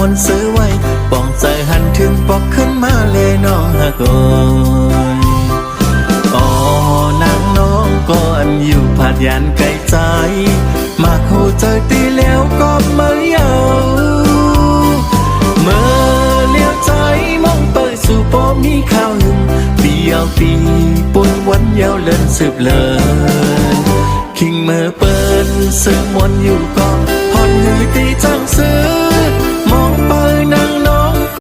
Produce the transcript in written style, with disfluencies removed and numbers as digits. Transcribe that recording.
นซื้อไว้ป้องใจหันถึงปอกขึ้นมาเลยน้องฮักโอยอ๋อนางน้องก่อนอยู่ผาดยานไกลใจมาหูใจตีแล้วก็เมื่อเอาเมื่อเลี้ยวใจมองเปิดสู่ป้อมีข้าวหึงปีเอาปีปุ่นวันยาวเลินสืบเลินคิงเมื่อเปิ้นซื้อมวนอยู่กอง